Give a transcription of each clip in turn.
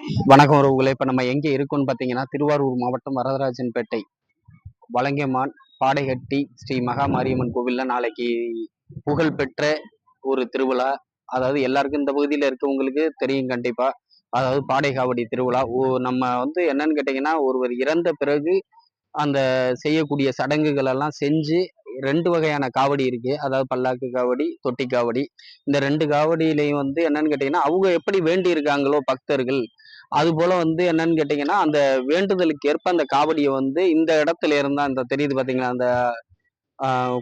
வணக்கம் உறவுகளே. இப்ப நம்ம எங்க இருக்கோம்னு பாத்தீங்கன்னா திருவாரூர் மாவட்டம் வரதராஜன்பேட்டை வலங்கைமான் பாடைகட்டி ஸ்ரீ மகா மாரியம்மன் கோவில்ல நாளைக்கு புகழ்பெற்ற ஒரு திருவிழா. அதாவது எல்லாருக்கும் இந்த பகுதியில இருக்கவங்களுக்கு தெரியும் கண்டிப்பா. அதாவது பாடை காவடி திருவிழா. நம்ம என்னன்னு கேட்டீங்கன்னா ஒருவர் இறந்த பிறகு அந்த செய்யக்கூடிய சடங்குகள் எல்லாம் செஞ்சு ரெண்டு வகையான காவடி இருக்கு. அதாவது பல்லாக்கு காவடி, தொட்டி காவடி. இந்த ரெண்டு காவடியிலையும் என்னன்னு கேட்டீங்கன்னா அவங்க எப்படி வேண்டி இருக்காங்களோ பக்தர்கள், அது போல என்னன்னு கேட்டீங்கன்னா அந்த வேண்டுதலுக்கு ஏற்ப அந்த காவடியை இந்த இடத்துல இருந்தா அந்த தெரியுது பாத்தீங்களா, அந்த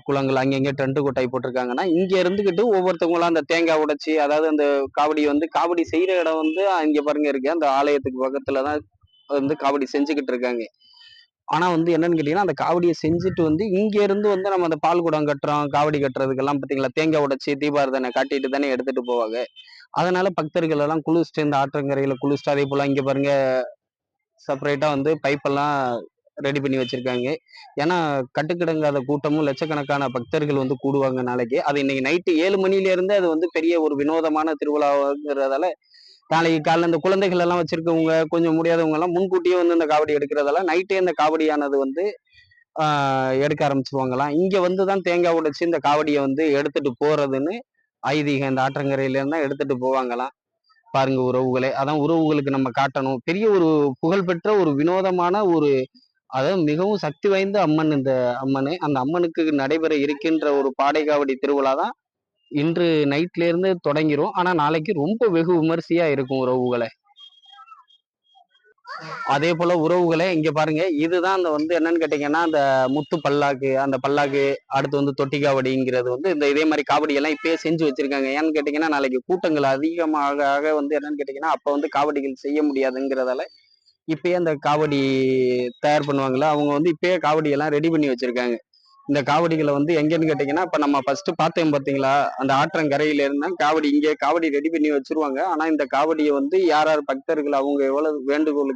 குளங்கள் அங்கங்க டென்ட் கொட்டாய் போட்டிருக்காங்கன்னா இங்க இருந்துகிட்டு ஒவ்வொருத்தவங்களும் அந்த தேங்காய் உடைச்சி, அதாவது அந்த காவடி காவடி செய்யற இடம் இங்க பாருங்க இருக்கு, அந்த ஆலயத்துக்கு பக்கத்துலதான் காவடி செஞ்சுக்கிட்டு இருக்காங்க. ஆனா என்னன்னு கேட்டீங்கன்னா அந்த காவடியை செஞ்சுட்டு இங்க இருந்து நம்ம அந்த பால் குடம் கட்டுறோம், காவடி கட்டுறதுக்கெல்லாம் பாத்தீங்களா தேங்காய் உடைச்சி தீபாரதனை காட்டிட்டு தானே எடுத்துட்டு போவாங்க. அதனால பக்தர்கள் எல்லாம் குளிச்சுட்டு இந்த ஆற்றங்கரையில குளிச்சுட்டு, அதே போல இங்க பாருங்க செப்பரேட்டா பைப் எல்லாம் ரெடி பண்ணி வச்சிருக்காங்க. ஏன்னா கட்டுக்கிடங்காத கூட்டமும் லட்சக்கணக்கான பக்தர்கள் கூடுவாங்க நாளைக்கு. அது இன்னைக்கு நைட்டு 7 மணில இருந்து அது பெரிய ஒரு வினோதமான திருவிழாங்கிறதால நாளைக்கு காலைல இந்த குழந்தைகள் எல்லாம் வச்சிருக்கவங்க, கொஞ்சம் முடியாதவங்க எல்லாம் முன்கூட்டியே இந்த காவடி எடுக்கிறதால நைட்டே இந்த காவடியானது எடுக்க ஆரம்பிச்சிருவாங்களாம். இங்க தான் தேங்காய் உடைச்சு இந்த காவடியை எடுத்துட்டு போறதுன்னு ஐதீகம். இந்த ஆற்றங்கரையில இருந்தா எடுத்துட்டு போவாங்களாம். பாருங்க உறவுகளே, அதான் உறவுகளுக்கு நம்ம காட்டணும். பெரிய ஒரு புகழ்பெற்ற ஒரு வினோதமான ஒரு, அதாவது மிகவும் சக்தி வாய்ந்த அம்மன் இந்த அம்மனு. அந்த அம்மனுக்கு நடைபெற இருக்கின்ற ஒரு பாடை காவடி திருவிழா தான் இன்று நைட்ல இருந்து தொடங்கிரும். ஆனா நாளைக்கு ரொம்ப வெகு விமரிசையா இருக்கும் உறவுகளை. அதே போல உறவுகளே இங்க பாருங்க, இதுதான் அந்த என்னன்னு கேட்டீங்கன்னா அந்த முத்து பல்லாக்கு, அந்த பல்லாக்கு அடுத்து தொட்டி காவடிங்கிறது இந்த இதே மாதிரி காவடி எல்லாம் இப்பயே செஞ்சு வச்சிருக்காங்க. ஏன்னு கேட்டீங்கன்னா நாளைக்கு கூட்டங்கள் அதிகமாக ஆக என்னன்னு கேட்டீங்கன்னா அப்ப காவடிகள் செய்ய முடியாதுங்கிறதால இப்பயே அந்த காவடி தயார் பண்ணுவாங்கல்ல, அவங்க இப்பயே காவடி எல்லாம் ரெடி பண்ணி வச்சிருக்காங்க. இந்த காவடிகளை எங்கன்னு கேட்டீங்கன்னா இப்ப நம்ம ஃபர்ஸ்ட் பார்த்தோம் பாத்தீங்களா, அந்த ஆற்றங்கரையில இருந்தா காவடி இங்கே காவடி ரெடி பண்ணி வச்சிருவாங்க. ஆனா இந்த காவடியை யார் யார் பக்தர்கள் அவங்க எவ்வளவு வேண்டுகோள்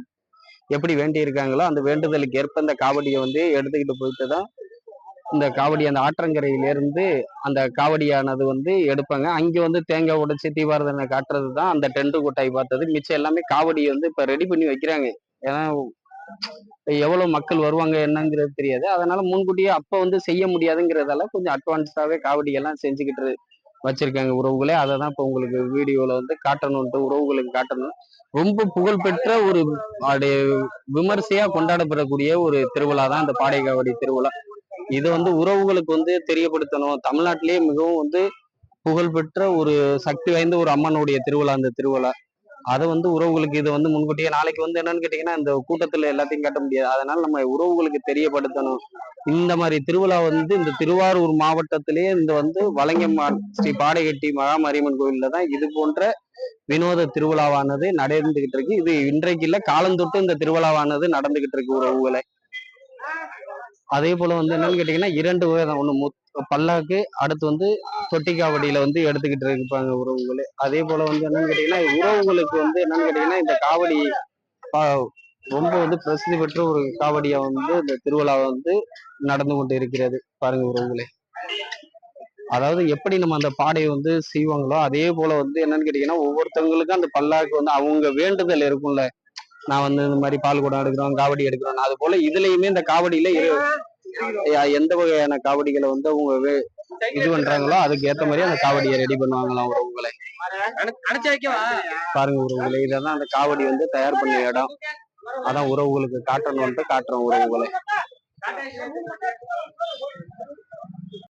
எப்படி வேண்டி இருக்காங்களோ அந்த வேண்டுதலுக்கு ஏற்ப இந்த காவடியை எடுத்துக்கிட்டு போயிட்டு தான் இந்த காவடி அந்த ஆற்றங்கரையில இருந்து அந்த காவடியானது எடுப்பாங்க. அங்க தேங்காய் உடைச்சு தீபாரதனை காட்டுறது தான் அந்த டென்ட் கொட்டாய் பார்த்தது. மிச்சம் எல்லாமே காவடி இப்ப ரெடி பண்ணி வைக்கிறாங்க. ஏன்னா எவ்வளவு மக்கள் வருவாங்க என்னங்கிறது தெரியாது. அதனால முன்கூட்டியே அப்ப செய்ய முடியாதுங்கிறதால கொஞ்சம் அட்வான்ஸாவே காவடி எல்லாம் செஞ்சுக்கிட்டு வச்சிருக்காங்க உறவுகளே. அதை தான் இப்ப உங்களுக்கு வீடியோல காட்டணும்ட்டு உறவுகளுக்கு காட்டணும். ரொம்ப புகழ்பெற்ற ஒரு விமர்சையா கொண்டாடப்படக்கூடிய ஒரு திருவிழா தான் இந்த பாடை காவடி திருவிழா. இது உறவுகளுக்கு தெரியப்படுத்தணும். தமிழ்நாட்டிலேயே மிகவும் புகழ்பெற்ற ஒரு சக்தி வாய்ந்த ஒரு அம்மனுடைய திருவிழா அந்த திருவிழா. அதை உறவுகளுக்கு இது முன்கூட்டியே நாளைக்கு என்னன்னு கேட்டீங்கன்னா இந்த கூட்டத்துல எல்லாத்தையும் காட்ட முடியாது. அதனால நம்ம உறவுகளுக்கு தெரியப்படுத்தணும். இந்த மாதிரி திருவிழா இந்த திருவாரூர் மாவட்டத்திலேயே இந்த வலங்கைமான் ஸ்ரீ பாடைகட்டி மகா மாரியம்மன் கோவில்ல தான் இது போன்ற வினோத திருவிழாவானது நடந்துகிட்டு இருக்கு. இது இன்றைக்கு இல்ல, காலந்தொட்டு இந்த திருவிழாவானது நடந்துகிட்டு இருக்கு உறவுகளை. அதே போல என்னன்னு கேட்டீங்கன்னா 2 வகை தான். ஒண்ணு பல்லாக்கு, அடுத்து தொட்டி காவடியில எடுத்துக்கிட்டு இருப்பாங்க உறவுகளே. அதே போல என்னன்னு கேட்டீங்கன்னா உறவுகளுக்கு என்னன்னு கேட்டீங்கன்னா இந்த காவடி ரொம்ப பிரசித்தி பெற்ற ஒரு காவடியா இந்த திருவிழா நடந்து கொண்டு இருக்கிறது. பாருங்க உறவுகளே, அதாவது எப்படி நம்ம அந்த பாடையை செய்வாங்களோ அதே போல என்னன்னு கேட்டீங்கன்னா ஒவ்வொருத்தவங்களுக்கும் அந்த பல்லாக்கு அவங்க வேண்டுதல் இருக்கும்ல. நான் இந்த மாதிரி பால் குடம் எடுக்கிறோம், காவடி எடுக்கிறோம், அது போல இதுலயுமே இந்த காவடியில எந்த வகையான காவடிகளை அவங்க இது பண்றாங்களோ அதுக்கு ஏத்த மாதிரி அந்த காவடியை ரெடி பண்ணுவாங்களாம் உறவுகளை. பாருங்க உறவுகளை, இதான் அந்த காவடி தயார் பண்ண இடம். அதான் உறவுகளுக்கு காட்டணும்ட்டு காட்டுறோம் உறவுகளை.